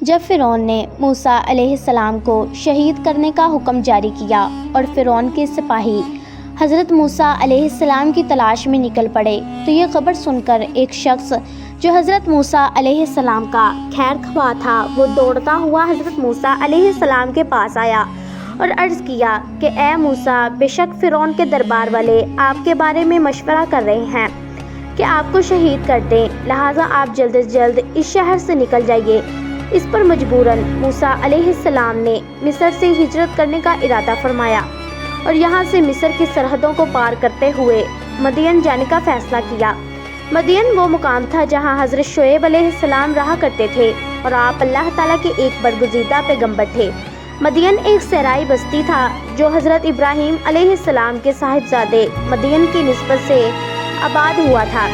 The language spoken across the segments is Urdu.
جب فرعون نے موسیٰ علیہ السلام کو شہید کرنے کا حکم جاری کیا اور فرعون کے سپاہی حضرت موسیٰ علیہ السلام کی تلاش میں نکل پڑے تو یہ خبر سن کر ایک شخص جو حضرت موسیٰ علیہ السلام کا خیر خواہ تھا وہ دوڑتا ہوا حضرت موسیٰ علیہ السلام کے پاس آیا اور عرض کیا کہ اے موسیٰ، بے شک فرعون کے دربار والے آپ کے بارے میں مشورہ کر رہے ہیں کہ آپ کو شہید کر دیں، لہٰذا آپ جلد از جلد اس شہر سے نکل جائیے۔ اس پر مجبوراً موسیٰ علیہ السلام نے مصر سے ہجرت کرنے کا ارادہ فرمایا اور یہاں سے مصر کی سرحدوں کو پار کرتے ہوئے مدین جانے کا فیصلہ کیا۔ مدین وہ مقام تھا جہاں حضرت شعیب علیہ السلام رہا کرتے تھے اور آپ اللہ تعالیٰ کے ایک برگزیدہ پیغمبر تھے۔ مدین ایک صحرائی بستی تھا جو حضرت ابراہیم علیہ السلام کے صاحبزادے مدین کی نسبت سے آباد ہوا تھا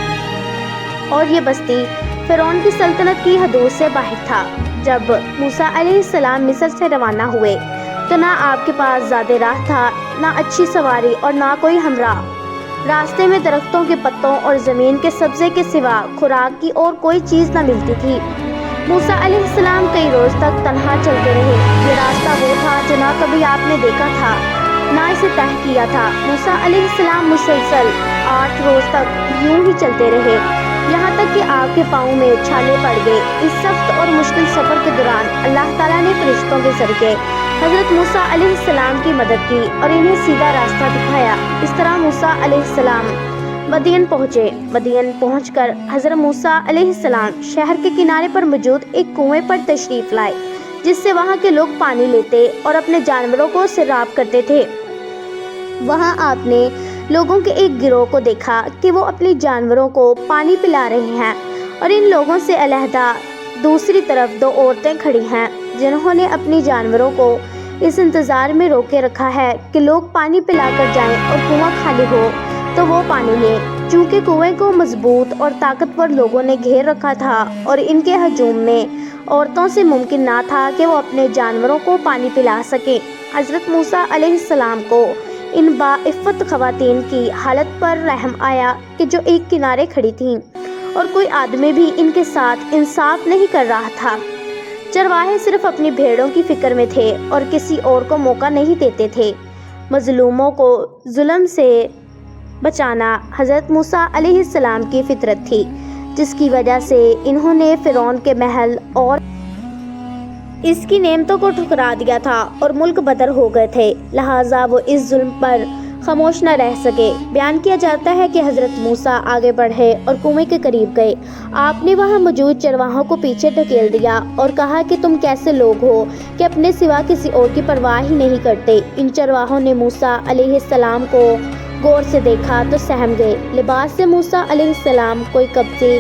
اور یہ بستی فرعون کی سلطنت کی حدود سے باہر تھا۔ جب موسیٰ علیہ السلام مصر سے روانہ ہوئے تو نہ آپ کے پاس زیادہ راہ تھا، نہ اچھی سواری اور نہ کوئی ہمراہ۔ راستے میں درختوں کے پتوں اور زمین کے سبزے کے سوا خوراک کی اور کوئی چیز نہ ملتی تھی۔ موسیٰ علیہ السلام کئی روز تک تنہا چلتے رہے۔ یہ راستہ وہ تھا جو نہ کبھی آپ نے دیکھا تھا نہ اسے طے کیا تھا۔ موسیٰ علیہ السلام مسلسل 8 روز تک یوں ہی چلتے رہے، یہاں تک کہ آپ کے پاؤں میں چھالے پڑ گئے۔ اس سخت اور مشکل سفر کے دوران اللہ تعالیٰ نے فرشتوں کے ذریعے حضرت موسیٰ علیہ السلام کی مدد کی اور انہیں سیدھا راستہ دکھایا۔ اس طرح موسیٰ علیہ السلام مدین پہنچے۔ مدین پہنچ کر حضرت موسیٰ علیہ السلام شہر کے کنارے پر موجود ایک کنویں پر تشریف لائے جس سے وہاں کے لوگ پانی لیتے اور اپنے جانوروں کو سیراب کرتے تھے۔ وہاں آپ نے لوگوں کے ایک گروہ کو دیکھا کہ وہ اپنے جانوروں کو پانی پلا رہے ہیں اور ان لوگوں سے علیحدہ دوسری طرف 2 عورتیں کھڑی ہیں جنہوں نے اپنی جانوروں کو اس انتظار میں روکے رکھا ہے کہ لوگ پانی پلا کر جائیں اور کنواں خالی ہو تو وہ پانی لیں۔ چونکہ کنویں کو مضبوط اور طاقتور لوگوں نے گھیر رکھا تھا اور ان کے ہجوم میں عورتوں سے ممکن نہ تھا کہ وہ اپنے جانوروں کو پانی پلا سکیں۔ حضرت موسیٰ علیہ السلام کو ان باعفت خواتین کی حالت پر رحم آیا کہ جو ایک کنارے کھڑی تھیں اور کوئی آدمی بھی ان کے ساتھ انصاف نہیں کر رہا تھا۔ چرواہے صرف اپنی بھیڑوں کی فکر میں تھے اور کسی اور کو موقع نہیں دیتے تھے۔ مظلوموں کو ظلم سے بچانا حضرت موسیٰ علیہ السلام کی فطرت تھی، جس کی وجہ سے انہوں نے فرعون کے محل اور اس کی نعمتوں کو ٹھکرا دیا تھا اور ملک بدر ہو گئے تھے، لہٰذا وہ اس ظلم پر خاموش نہ رہ سکے۔ بیان کیا جاتا ہے کہ حضرت موسیٰ آگے بڑھے اور کنویں کے قریب گئے۔ آپ نے وہاں موجود چرواہوں کو پیچھے ڈھکیل دیا اور کہا کہ تم کیسے لوگ ہو کہ اپنے سوا کسی اور کی پرواہ ہی نہیں کرتے۔ ان چرواہوں نے موسیٰ علیہ السلام کو غور سے دیکھا تو سہم گئے۔ لباس سے موسیٰ علیہ السلام کوئی قبضی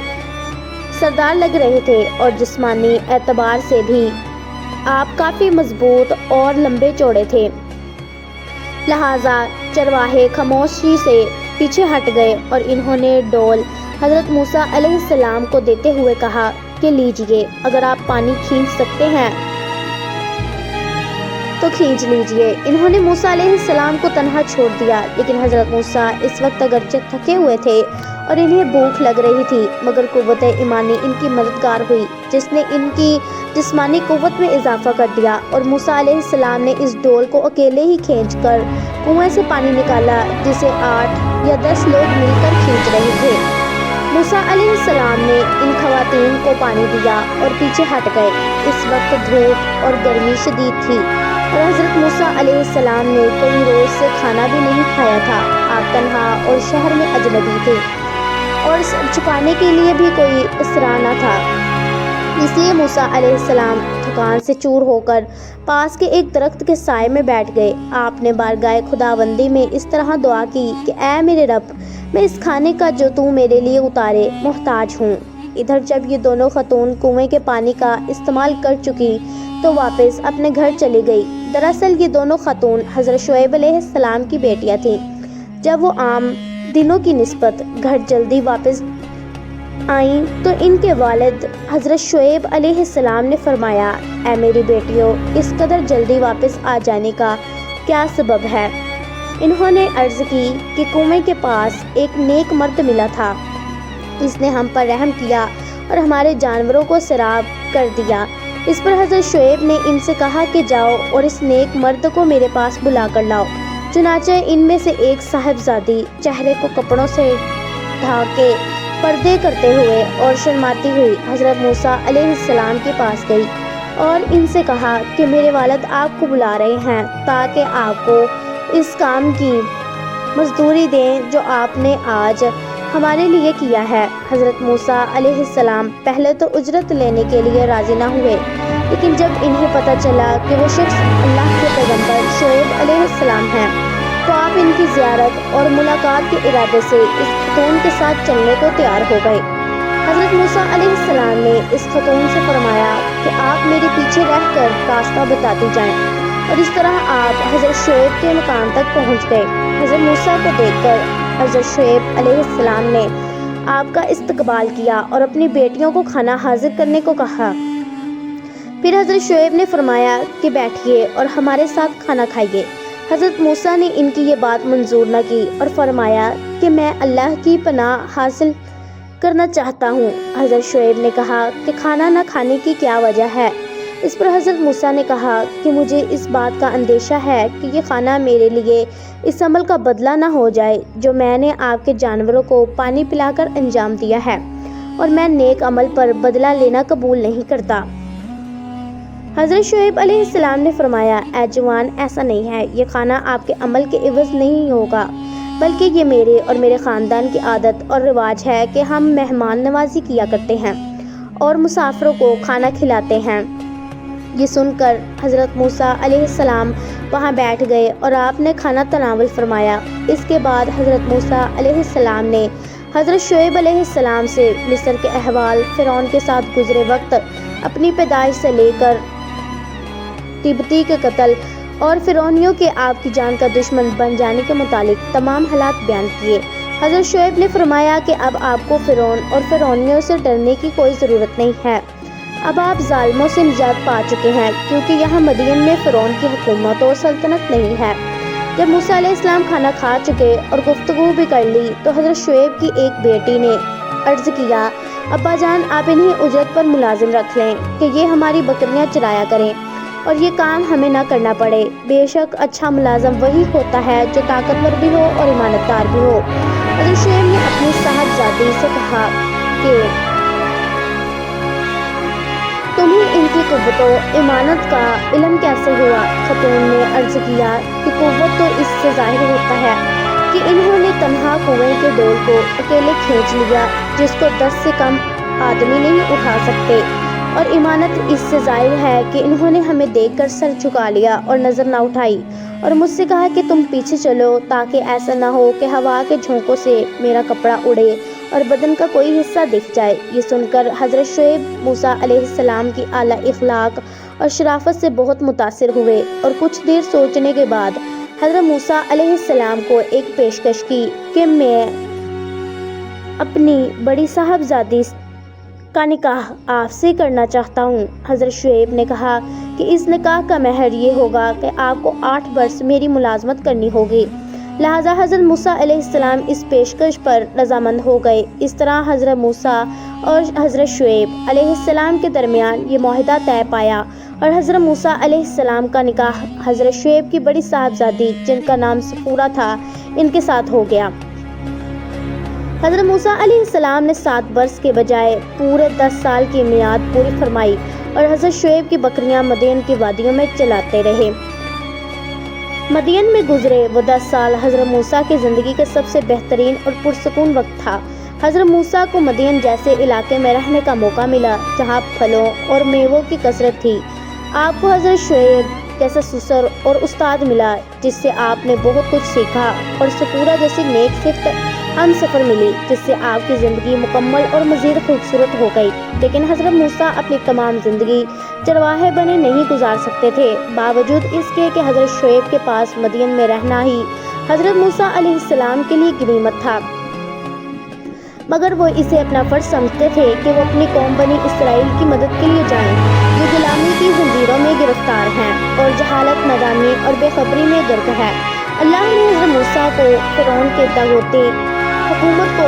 سردار لگ رہے تھے اور جسمانی اعتبار سے بھی آپ کافی مضبوط اور لمبے چوڑے تھے، لہٰذا چرواہے خاموشی سے پیچھے ہٹ گئے اور انہوں نے ڈول حضرت موسیٰ علیہ السلام کو دیتے ہوئے کہا کہ لیجئے، اگر آپ پانی کھینچ سکتے ہیں تو کھینچ لیجئے۔ انہوں نے موسیٰ علیہ السلام کو تنہا چھوڑ دیا، لیکن حضرت موسیٰ اس وقت اگرچہ تھکے ہوئے تھے اور انہیں بھوک لگ رہی تھی، مگر قوت ایمانی ان کی مددگار ہوئی جس نے ان کی جسمانی قوت میں اضافہ کر دیا اور موسیٰ علیہ السلام نے اس ڈول کو اکیلے ہی کھینچ کر کنویں سے پانی نکالا جسے 8 یا 10 لوگ مل کر کھینچ رہے تھے۔ موسیٰ علیہ السلام نے ان خواتین کو پانی دیا اور پیچھے ہٹ گئے۔ اس وقت دھوپ اور گرمی شدید تھی اور حضرت موسیٰ علیہ السلام نے کئی روز سے کھانا بھی نہیں کھایا تھا۔ آپ تنہا اور شہر میں اجنبی تھے اور چھپانے کے لیے بھی کوئی اسرا نہ تھا، اس لیے موسیٰ علیہ السلام تھکان سے چور ہو کر پاس کے ایک درخت کے سائے میں بیٹھ گئے۔ آپ نے بارگاہ خداوندی میں اس طرح دعا کی کہ اے میرے رب، میں اس کھانے کا جو تو میرے لیے اتارے محتاج ہوں۔ ادھر جب یہ دونوں خاتون کنویں کے پانی کا استعمال کر چکی تو واپس اپنے گھر چلی گئی۔ دراصل یہ دونوں خاتون حضرت شعیب علیہ السلام کی بیٹیاں تھیں۔ جب وہ عام دنوں کی نسبت گھر جلدی واپس آئیں تو ان کے والد حضرت شعیب علیہ السلام نے فرمایا، اے میری بیٹیوں، اس قدر جلدی واپس آ جانے کا کیا سبب ہے؟ انہوں نے عرض کی کہ کنویں کے پاس ایک نیک مرد ملا تھا، اس نے ہم پر رحم کیا اور ہمارے جانوروں کو سیراب کر دیا۔ اس پر حضرت شعیب نے ان سے کہا کہ جاؤ اور اس نیک مرد کو میرے پاس بلا کر لاؤ۔ چنانچہ ان میں سے ایک صاحبزادی چہرے کو کپڑوں سے ڈھانکے پردے کرتے ہوئے اور شرماتی ہوئی حضرت موسیٰ علیہ السلام کے پاس گئی اور ان سے کہا کہ میرے والد آپ کو بلا رہے ہیں تاکہ آپ کو اس کام کی مزدوری دیں جو آپ نے آج ہمارے لیے کیا ہے۔ حضرت موسیٰ علیہ السلام پہلے تو اجرت لینے کے لیے راضی نہ ہوئے، لیکن جب انہیں پتہ چلا کہ وہ شخص اللہ کے پیغمبر شعیب علیہ السلام ہیں تو آپ ان کی زیارت اور ملاقات کے ارادے سے اس خاتون کے ساتھ چلنے کو تیار ہو گئے۔ حضرت موسیٰ علیہ السلام نے اس خاتون سے فرمایا کہ آپ میرے پیچھے رہ کر راستہ بتاتی جائیں، اور اس طرح آپ حضرت شعیب کے مکان تک پہنچ گئے۔ حضرت موسیٰ کو دیکھ کر حضرت شعیب علیہ السلام نے آپ کا استقبال کیا اور اپنی بیٹیوں کو کھانا حاضر کرنے کو کہا۔ پھر حضرت شعیب نے فرمایا کہ بیٹھیے اور ہمارے ساتھ کھانا کھائیے۔ حضرت موسیٰ نے ان کی یہ بات منظور نہ کی اور فرمایا کہ میں اللہ کی پناہ حاصل کرنا چاہتا ہوں۔ حضرت شعیب نے کہا کہ کھانا نہ کھانے کی کیا وجہ ہے؟ اس پر حضرت موسیٰ نے کہا کہ مجھے اس بات کا اندیشہ ہے کہ یہ کھانا میرے لیے اس عمل کا بدلہ نہ ہو جائے جو میں نے آپ کے جانوروں کو پانی پلا کر انجام دیا ہے، اور میں نیک عمل پر بدلہ لینا قبول نہیں کرتا۔ حضرت شعیب علیہ السلام نے فرمایا، اے جوان، ایسا نہیں ہے، یہ کھانا آپ کے عمل کے عوض نہیں ہوگا، بلکہ یہ میرے اور میرے خاندان کی عادت اور رواج ہے کہ ہم مہمان نوازی کیا کرتے ہیں اور مسافروں کو کھانا کھلاتے ہیں۔ یہ سن کر حضرت موسیٰ علیہ السلام وہاں بیٹھ گئے اور آپ نے کھانا تناول فرمایا۔ اس کے بعد حضرت موسیٰ علیہ السلام نے حضرت شعیب علیہ السلام سے مصر کے احوال، فرعون کے ساتھ گزرے وقت، اپنی پیدائش سے لے کر تبتی کے قتل اور فرعونیوں کے آپ کی جان کا دشمن بن جانے کے متعلق تمام حالات بیان کیے۔ حضرت شعیب نے فرمایا کہ اب آپ کو فرعون اور فرعونیوں سے ڈرنے کی کوئی ضرورت نہیں ہے، اب آپ ظالموں سے نجات پا چکے ہیں، کیونکہ یہاں مدین میں فرعون کی حکومت اور سلطنت نہیں ہے۔ جب موسیٰ علیہ السلام کھانا کھا چکے اور گفتگو بھی کر لی تو حضرت شعیب کی ایک بیٹی نے عرض کیا، ابا جان، آپ انہیں اجرت پر ملازم رکھ لیں کہ یہ ہماری بکریاں چرایا کریں اور یہ کام ہمیں نہ کرنا پڑے۔ بے شک اچھا ملازم وہی ہوتا ہے جو طاقتور بھی ہو اور ایمانت دار بھی ہو۔ حضرت شعیب نے اپنی صاحبزادی سے کہا کہ تمہیں ان کی قوت و ایمانت کا علم کیسے ہوا؟ خاتون نے عرض کیا کہ قوت تو اس سے ظاہر ہوتا ہے کہ انہوں نے تنہا کنویں کے ڈول کو اکیلے کھینچ لیا جس کو 10 سے کم آدمی نہیں اٹھا سکتے، اور ایمانت اس سے ظاہر ہے کہ انہوں نے ہمیں دیکھ کر سر جھکا لیا اور نظر نہ اٹھائی اور مجھ سے کہا کہ تم پیچھے چلو تاکہ ایسا نہ ہو کہ ہوا کے جھونکوں سے میرا کپڑا اڑے اور بدن کا کوئی حصہ دکھ جائے۔ یہ سن کر حضرت شعیب موسیٰ علیہ السلام کی اعلیٰ اخلاق اور شرافت سے بہت متاثر ہوئے، اور کچھ دیر سوچنے کے بعد حضرت موسیٰ علیہ السلام کو ایک پیشکش کی کہ میں اپنی بڑی صاحبزادی کا نکاح آپ سے کرنا چاہتا ہوں۔ حضرت شعیب نے کہا کہ اس نکاح کا مہر یہ ہوگا کہ آپ کو 8 برس میری ملازمت کرنی ہوگی۔ لہٰذا حضرت موسیٰ علیہ السلام اس پیشکش پر رضامند ہو گئے۔ اس طرح حضرت موسیٰ اور حضرت شعیب علیہ السلام کے درمیان یہ معاہدہ طے پایا، اور حضرت موسیٰ علیہ السلام کا نکاح حضرت شعیب کی بڑی صاحبزادی جن کا نام صفورہ تھا ان کے ساتھ ہو گیا۔ حضرت موسیٰ علیہ السلام نے 7 برس کے بجائے پورے 10 سال کی میعاد پوری فرمائی، اور حضرت شعیب کی بکریاں مدین کی وادیوں میں چلاتے رہے۔ مدین میں گزرے وہ 10 سال حضرت موسیٰ کی زندگی کا سب سے بہترین اور پرسکون وقت تھا۔ حضرت موسیٰ کو مدین جیسے علاقے میں رہنے کا موقع ملا جہاں پھلوں اور میووں کی کثرت تھی۔ آپ کو حضرت شعیب جیسا سسر اور استاد ملا جس سے آپ نے بہت کچھ سیکھا، اور صفورہ جیسی نیک صفت ہم سفر ملی جس سے آپ کی زندگی مکمل اور مزید خوبصورت ہو گئی۔ لیکن حضرت موسیٰ اپنی تمام زندگی چرواہے بنے نہیں گزار سکتے تھے، باوجود اس کے کہ حضرت شعیب کے پاس مدین میں رہنا ہی حضرت موسیٰ علیہ السلام کے لیے غنیمت تھا، مگر وہ اسے اپنا فرض سمجھتے تھے کہ وہ اپنی قوم بنی اسرائیل کی مدد کے لیے جائیں جو غلامی کی زنجیروں میں گرفتار ہیں اور جہالت، نادانی اور بے خبری میں غرق ہے۔ اللہ نے حضرت موسیٰ کو فرعون کے طاغوتی حکومت کو